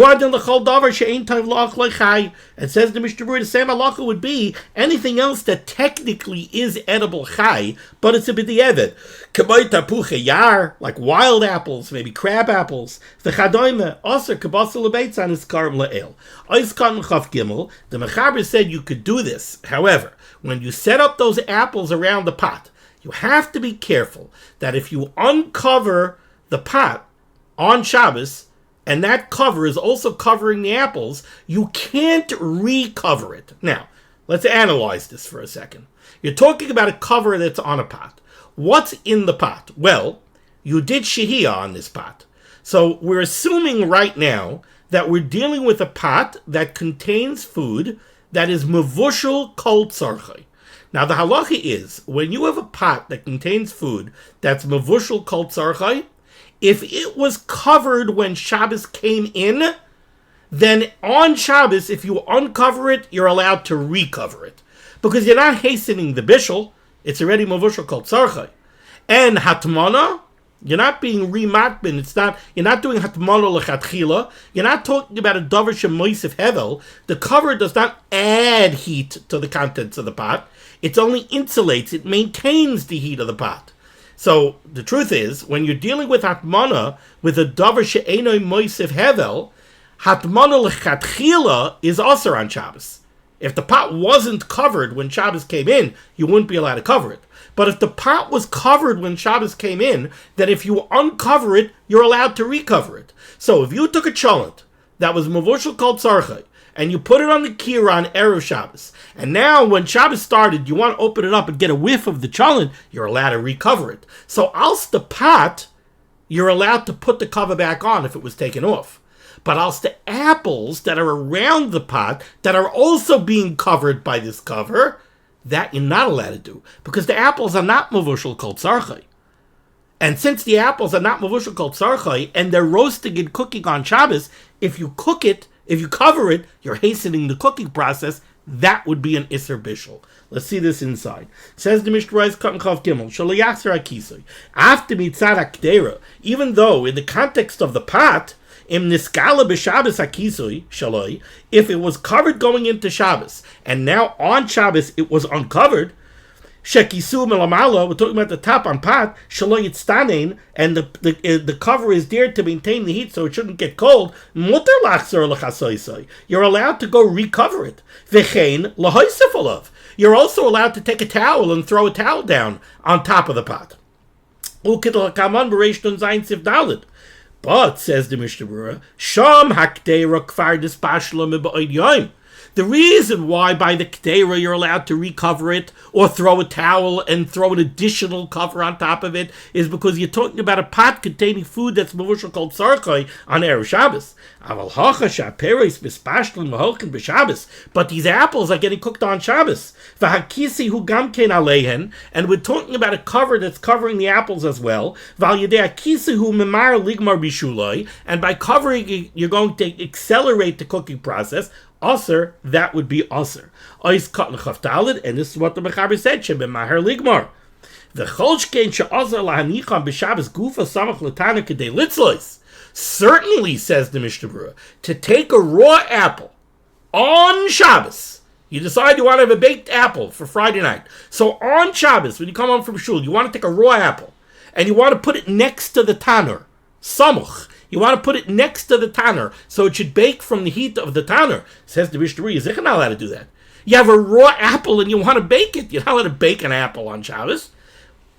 says the Mishnah Berurah, the same halacha would be anything else that technically is edible chai, but it's a b'diavad. K'may tapuche yar, like wild apples, maybe crab apples. The chadoime, aser k'basel lebeitzan is karim la'el. Oiskan chaf gimel, the Mechaber said you could do this. However, when you set up those apples around the pot, you have to be careful that if you uncover the pot on Shabbos, and that cover is also covering the apples, you can't recover it. Now, let's analyze this for a second. You're talking about a cover that's on a pot. What's in the pot? Well, you did shehiyah on this pot. So we're assuming right now that we're dealing with a pot that contains food that is mevushel kol tzarchai. Now, the halacha is, when you have a pot that contains food that's mevushel kol tzarchai, if it was covered when Shabbos came in, then on Shabbos, if you uncover it, you're allowed to recover it. Because you're not hastening the bishul, it's already mavushal called tzarchai. And hatmana, you're not being rematbin, you're not doing hatmana lechatchila, you're not talking about a davar shemoisif hevel. The cover does not add heat to the contents of the pot, it only insulates, it maintains the heat of the pot. So the truth is, when you're dealing with hatmana, with a davar she'enoi moisif hevel, hatmana lechatchila is also on Shabbos. If the pot wasn't covered when Shabbos came in, you wouldn't be allowed to cover it. But if the pot was covered when Shabbos came in, then if you uncover it, you're allowed to recover it. So if you took a cholent that was mavushal called tzarchai, and you put it on the kira on Erev Shabbos, and now when Shabbos started, you want to open it up and get a whiff of the cholent, you're allowed to recover it. So als the pot, you're allowed to put the cover back on if it was taken off. But als the apples that are around the pot, that are also being covered by this cover, that you're not allowed to do, because the apples are not mavushal called tzarchai. And since the apples are not mavushal called tzarchai, and they're roasting and cooking on Shabbos, if you cook it, if you cover it, you're hastening the cooking process. That would be an Isser Bishul. Let's see this inside. It says the Mishnah Berurah Katan Chav Gimel, Shalayachzer HaKisui. After Mitzad HaKdera, even though in the context of the pot, Im Niskala B'Shabbos HaKisui, Shaloi, if it was covered going into Shabbos, and now on Shabbos it was uncovered, Shekisu melamala, we're talking about the top on pot, Shaloi Yitztanein, and the cover is there to maintain the heat so it shouldn't get cold, Mutter Lachzer L'chasoisai. You're allowed to go recover it. V'chein L'hoisef olav. You're also allowed to take a towel and throw a towel down on top of the pot. Ukitl HaKaman B'reish Nun Zayin Sif Dalet. But, says the Mishnah Berurah, Sham HaKdera Kfar Dispashla Miba'id Yoim. The reason why by the Kdera you're allowed to recover it or throw a towel and throw an additional cover on top of it is because you're talking about a pot containing food that's mavushal called tzarchai on Erev Shabbos. But these apples are getting cooked on Shabbos. And we're talking about a cover that's covering the apples as well. And by covering it, you're going to accelerate the cooking process. Aser, that would be aser. Ois kat l'chaftalid, and this is what the Mechaber said, shebemahar ligmar. The cholshkein she'azer lahanicham b'Shabbos gufa samach l'tana k'dei litzlois. Certainly, says the Mishnah Berurah, to take a raw apple on Shabbos. You decide you want to have a baked apple for Friday night. So on Shabbos, when you come home from shul, you want to take a raw apple, and you want to put it next to the tanner, samuch. You want to put it next to the tanner, so it should bake from the heat of the tanner. Says the Mishnah Berurah, you're not allowed to do that. You have a raw apple and you want to bake it. You're not allowed to bake an apple on Shabbos.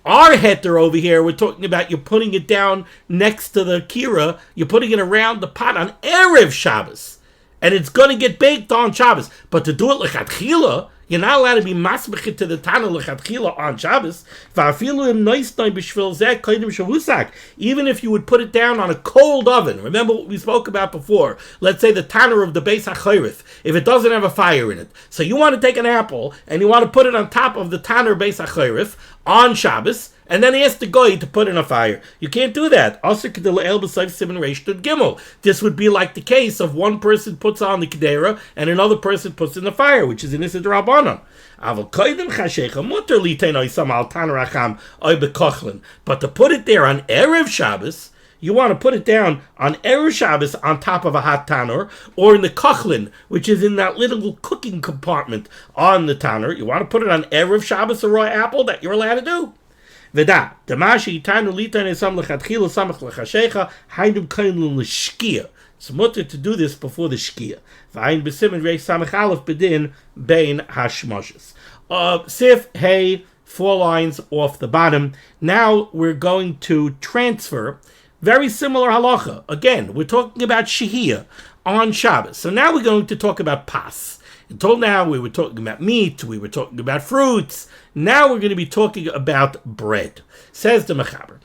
Our heter over here, we're talking about you're putting it down next to the kira, you're putting it around the pot on Erev Shabbos, and it's going to get baked on Shabbos. But to do it lechatchila, you're not allowed to be masmechit to the Tana lechatchila on Shabbos. Even if you would put it down on a cold oven. Remember what we spoke about before. Let's say the Tana of the Beis HaChayrith, if it doesn't have a fire in it. So you want to take an apple and you want to put it on top of the Tana of Beis HaChayrith on Shabbos, and then he has to go to put in a fire. You can't do that. This would be like the case of one person puts on the kedera and another person puts in the fire, which is in Issa D'Rabbanan. But to put it there on Erev Shabbos, you want to put it down on Erev Shabbos on top of a hot tanner, or in the kochlin, which is in that little cooking compartment on the tanner. You want to put it on Erev Shabbos, a raw apple, that you're allowed to do. V'da, damashi itanu litane sam lechatchila samach lechashecha hainu kainun l'shkia. It's mutter to do this before the shkia. V'ayin b'simen reich samach aleph bedin bein hashmoshes. Sif, hey, 4 lines off the bottom. Now we're going to transfer very similar halacha. Again, we're talking about shehiyah on Shabbos. So now we're going to talk about pas. Until now, we were talking about meat, we were talking about fruits. Now we're going to be talking about bread. Says the Mechaber,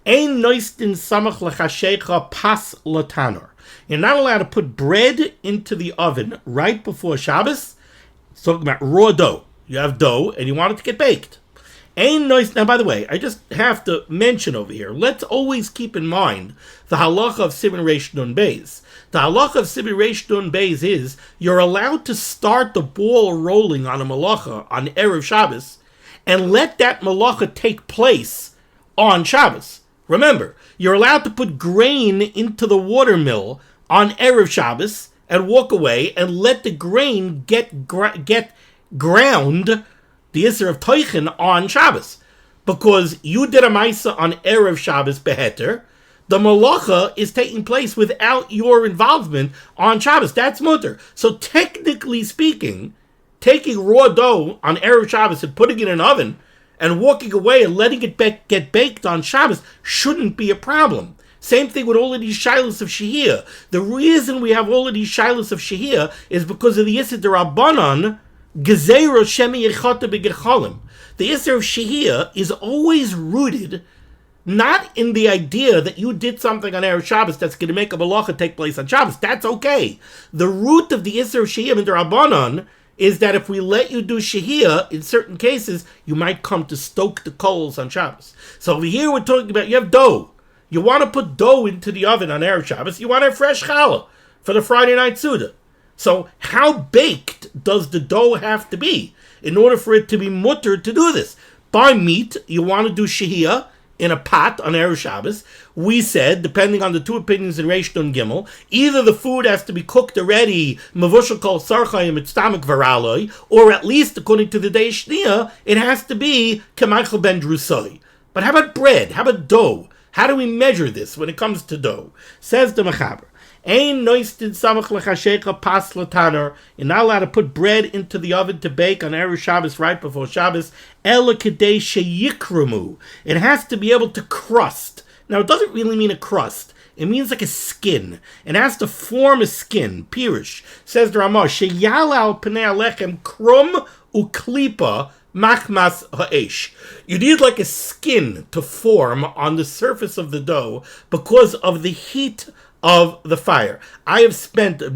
Ein noistin samach lechashecha pas latanor. You're not allowed to put bread into the oven right before Shabbos. It's talking about raw dough. You have dough and you want it to get baked. Ein nois. Now, by the way, I just have to mention over here, let's always keep in mind the halacha of Siman Reish Nun Beis. The halacha of Siman Reish Nun Beis is you're allowed to start the ball rolling on a malacha on Erev Shabbos and let that malacha take place on Shabbos. Remember, you're allowed to put grain into the watermill on Erev Shabbos and walk away and let the grain get ground, the Isser of Teichen, on Shabbos. Because you did a Maisa on Erev Shabbos beheter, the malacha is taking place without your involvement on Shabbos. That's mutter. So technically speaking, taking raw dough on Erev Shabbos and putting it in an oven and walking away and letting it get baked on Shabbos shouldn't be a problem. Same thing with all of these shilas of shehiyah. The reason we have all of these shilas of shehiyah is because of the Yisr D'Rabbanan, Gezeira Shemi Yechata B'Gechalim. The Yisr of shehiyah is always rooted not in the idea that you did something on Erev Shabbos that's going to make a malacha take place on Shabbos. That's okay. The root of the Yisr of shehiyah in D'Rabbanan is that if we let you do shehiyah, in certain cases, you might come to stoke the coals on Shabbos. So over here we're talking about, you have dough. You want to put dough into the oven on Erev Shabbos. You want to have fresh challah for the Friday night Suda. So how baked does the dough have to be in order for it to be mutter to do this? By meat, you want to do shehiyah in a pot on Erev Shabbos. We said, depending on the two opinions in Reish Nun Gimel, either the food has to be cooked already, mavushal kol sarchayim et stomach varaloi, or at least, according to the Day Shnia, it has to be k'maichel ben drusoi. But how about bread? How about dough? How do we measure this when it comes to dough? Says the Mechaber, Ein noistin samach lechashecha pas lataner. You're not allowed to put bread into the oven to bake on Erev Shabbos right before Shabbos. Ela kedei sheyikramu. It has to be able to crust. Now, it doesn't really mean a crust. It means like a skin. It has to form a skin. Pirish. Says the Ramah, sheyala al pnei alechem krum uklipa machmas ha'esh. You need like a skin to form on the surface of the dough because of the heat of the fire. I have spent a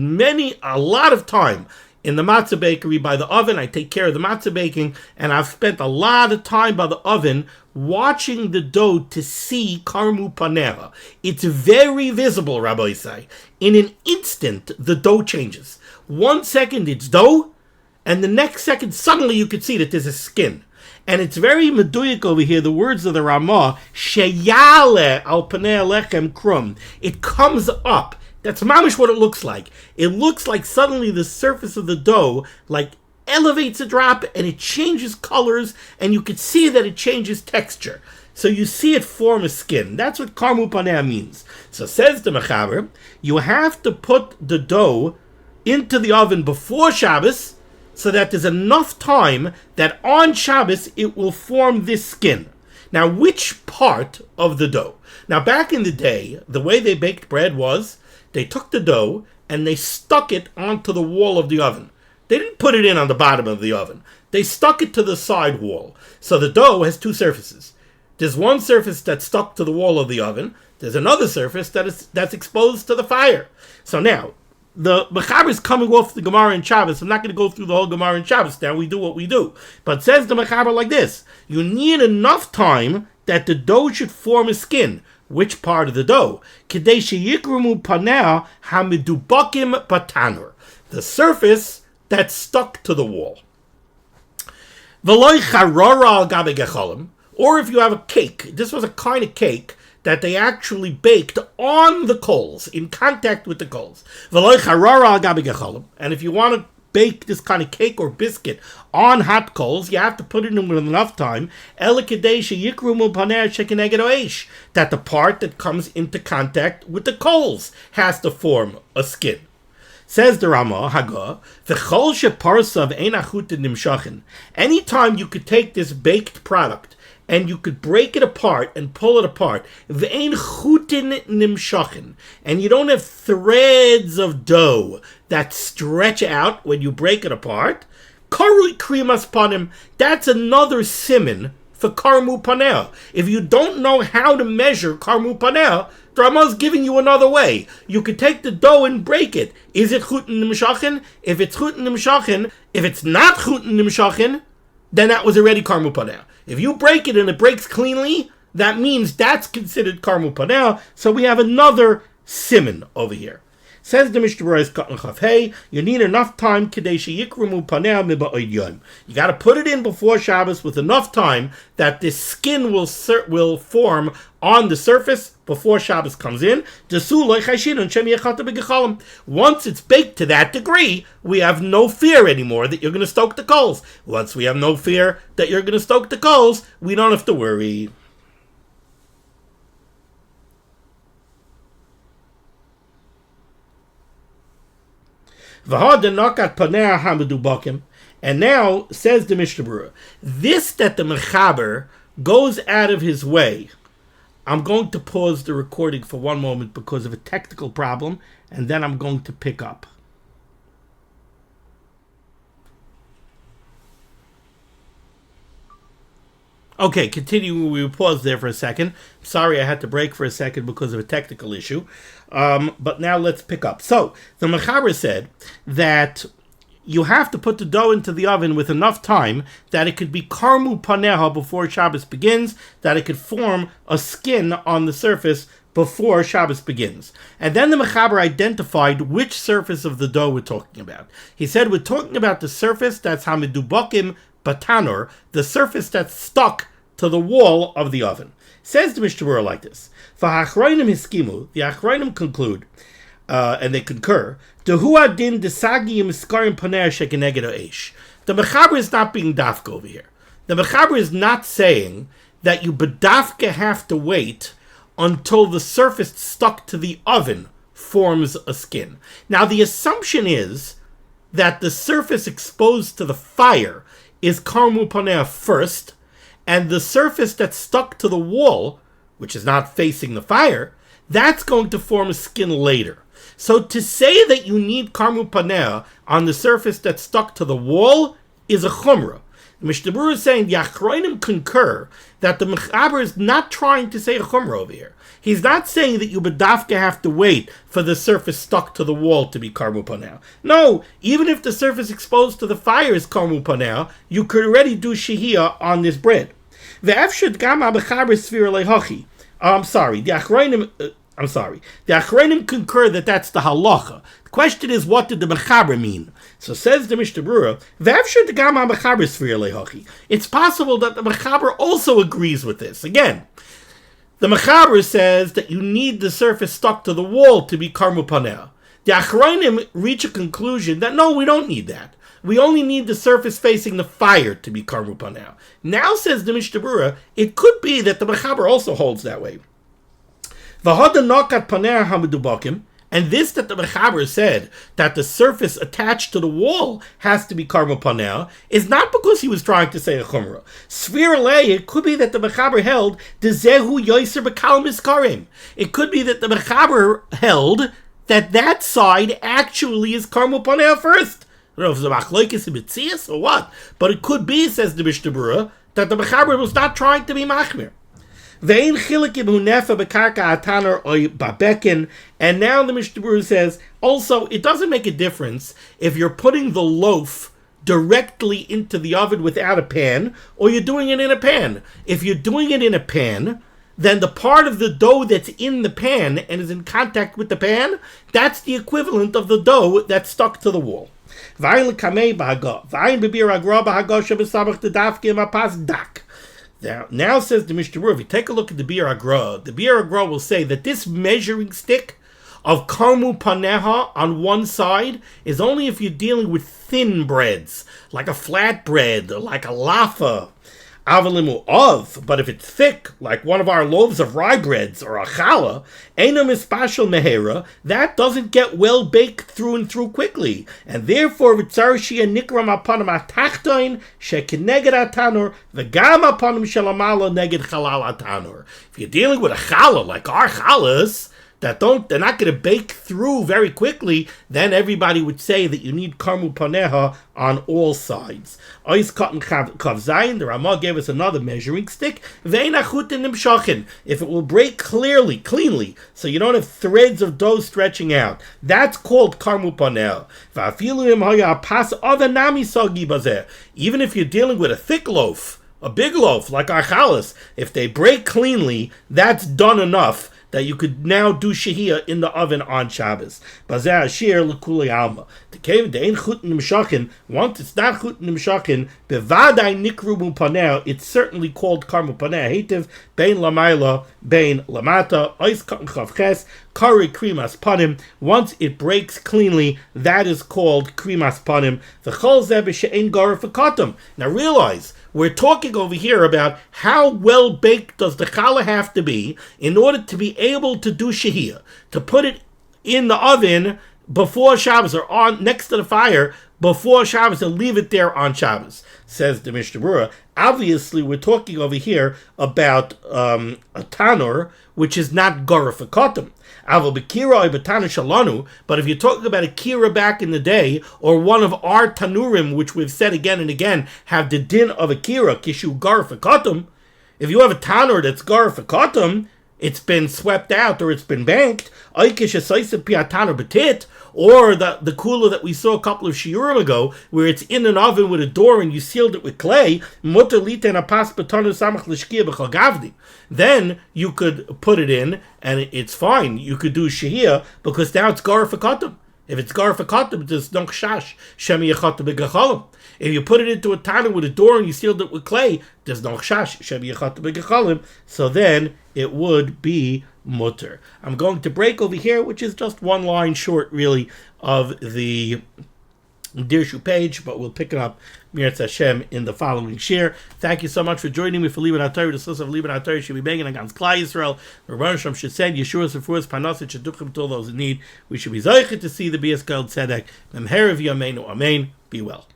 lot of time in the matzah bakery by the oven. I take care of the matzah baking, and I've spent a lot of time by the oven watching the dough to see karmu panera. It's very visible, Rabbi Isai. In an instant, the dough changes. 1 second it's dough, and the next second suddenly you can see that there's a skin. And it's very meduyik over here, the words of the Ramah, sheyale al panei alechem krum. It comes up. That's mamish what it looks like. It looks like suddenly the surface of the dough like elevates a drop and it changes colors, and you can see that it changes texture. So you see it form a skin. That's what karmu panei means. So says the Mechaber, you have to put the dough into the oven before Shabbos so that there's enough time that on Shabbos it will form this skin. Now, which part of the dough? Now, back in the day, the way they baked bread was they took the dough and they stuck it onto the wall of the oven. They didn't put it in on the bottom of the oven. They stuck it to the side wall. So the dough has two surfaces. There's one surface that's stuck to the wall of the oven. There's another surface that's exposed to the fire. So now, the Mechaber is coming off the Gemara in Shabbos. I'm not going to go through the whole Gemara in Shabbos now. We do what we do. But says the Mechaber like this. You need enough time that the dough should form a skin. Which part of the dough? Kedei sheyikrumu paneh hamidubakim batanur. The surface that's stuck to the wall. V'loi charora al gabe gecholim. Or if you have a cake. This was a kind of cake that they actually baked on the coals, in contact with the coals. And if you want to bake this kind of cake or biscuit on hot coals, you have to put it in with enough time that the part that comes into contact with the coals has to form a skin. Says the Rama, anytime you could take this baked product and you could break it apart and pull it apart, and you don't have threads of dough that stretch out when you break it apart, that's another siman for karmu paneh. If you don't know how to measure karmu paneh, the Rama is giving you another way. You could take the dough and break it. Is it chutin nimshachen? If it's chutin nimshachen, if it's not chutin nimshachen, then that was already karmu paneh. If you break it and it breaks cleanly, that means that's considered karmu paneh. So we have another siman over here. Says the Mishnah Berurah, you need enough time. You got to put it in before Shabbos with enough time that this skin will form on the surface before Shabbos comes in. Once it's baked to that degree, we have no fear anymore that you're going to stoke the coals. Once we have no fear that you're going to stoke the coals, we don't have to worry. And now, says the Mishnah Berurah, this that the Mechaber goes out of his way. I'm going to pause the recording for one moment because of a technical problem, and then I'm going to pick up. Okay, continuing, we paused there for a second. Sorry I had to break for a second because of a technical issue. But now let's pick up. So, the Mechaber said that you have to put the dough into the oven with enough time that it could be karmu paneha before Shabbos begins, that it could form a skin on the surface before Shabbos begins. And then the Mechaber identified which surface of the dough we're talking about. He said we're talking about the surface that's hamidubakim batanur, the surface that's stuck to the wall of the oven. Says the Mishnah Berurah like this. The Achrayim conclude, and they concur, the Mechaber is not being dafka over here. The Mechaber is not saying that you bedafka have to wait until the surface stuck to the oven forms a skin. Now the assumption is that the surface exposed to the fire is karmu paneh first, and the surface that's stuck to the wall, which is not facing the fire, that's going to form a skin later. So to say that you need karmu paneh on the surface that's stuck to the wall is a chumrah. The Mishnah Berurah is saying the Achrayim concur that the Mechaber is not trying to say a chumrah over here. He's not saying that you bedafka have to wait for the surface stuck to the wall to be karmu paneh. No, even if the surface exposed to the fire is karmu paneh, you could already do shehiyah on this bread. The Achrayim concur that that's the halacha. The question is, what did the Mechaber mean? So says the Mishnah Berurah, it's possible that the Mechaber also agrees with this. Again, the Mechaber says that you need the surface stuck to the wall to be karmu paneh. The Achrayim reach a conclusion that no, we don't need that. We only need the surface facing the fire to be karmu paneh. Now, says the Mishnah Berurah, it could be that the Mechaber also holds that way. And this that the Mechaber said, that the surface attached to the wall has to be karma paneh, is not because he was trying to say a chumrah. Svir lei, it could be that the Mechaber held, the zehu yoiser b'kal miskarim. It could be that the Mechaber held that side actually is karma paneh first. I don't know if it's a machlokes in Mitzias or what, but it could be, says the Mishnah Berurah, that the Mechaber was not trying to be machmir. And now the Mishnah Berurah says, also, it doesn't make a difference if you're putting the loaf directly into the oven without a pan, or you're doing it in a pan. If you're doing it in a pan, then the part of the dough that's in the pan and is in contact with the pan, that's the equivalent of the dough that's stuck to the wall. Now, says the Mishnah Berurah, if you take a look at the Biur Hagra will say that this measuring stick of karmu paneha on one side is only if you're dealing with thin breads, like a flat bread, or like a lafa, avalimu of, but if it's thick, like one of our loaves of rye breads, or a challah, eino mispashel mehera, that doesn't get well baked through and through quickly, and therefore v'tzar shia nikram apanim atachtoin shekeneged atanur v'gam apanim shalamala neged chalal atanur. If you're dealing with a challah like our challahs, they're not going to bake through very quickly, then everybody would say that you need karmu paneha on all sides. Ois cotton kav zayin, the Ramah gave us another measuring stick. Vein achutin nimshachin, if it will break cleanly, so you don't have threads of dough stretching out. That's called karmu paneha. Va'afilu im haya pas adanami sagi bazeh. Even if you're dealing with a thick loaf, a big loaf like our challahs, if they break cleanly, that's done enough that you could now do shehiyah in the oven on Shabbos. Bazeh ashir l'kulei alma. The cave the ein chutin nimshachin. Once it's not chutin nimshachin, bevadai nikru mupaneh. It's certainly called karmu paneh. Hetiv bein lamayla bein lamata. Ois katan chavches kari krimas panim. Once it breaks cleanly, that is called krimas panim. V'chol zeh b'she'ein garif v'katam. Now realize, we're talking over here about how well baked does the challah have to be in order to be able to do shehiyah, to put it in the oven before Shabbos, or on next to the fire before Shabbos, and leave it there on Shabbos. Says the Mishnah Berurah, obviously we're talking over here about a tanur, which is not garif v'katam. But if you're talking about a kira back in the day, or one of our tanurim, which we've said again and again, have the din of a kira, kishu gar fekatum. If you have a tanur that's gar fekatum, it's been swept out or it's been banked, or the kula that we saw a couple of shiurim ago, where it's in an oven with a door and you sealed it with clay, then you could put it in and it's fine. You could do shehiyah because now it's gar fekatum. If it's gar fekatum, there's no chash shemi yachata begachalim. If you put it into a tanur with a door and you sealed it with clay, there's no chash shemi yachata begachalim. So then it would be mutter. I'm going to break over here, which is just one line short, really, of the Dirshu page, but we'll pick it up Mirz Hashem in the following share. Thank you so much for joining me for Liban HaTorah. The source of Liban HaTorah should be begging against Klal Yisrael. The Rebbeinu Shalom should send Yeshua's and Fuas Panos and Shadduchim to all those in need. We should be zeicher to see the Bias Gold Tzedek. Memher of Yameinu. Amen. Be well.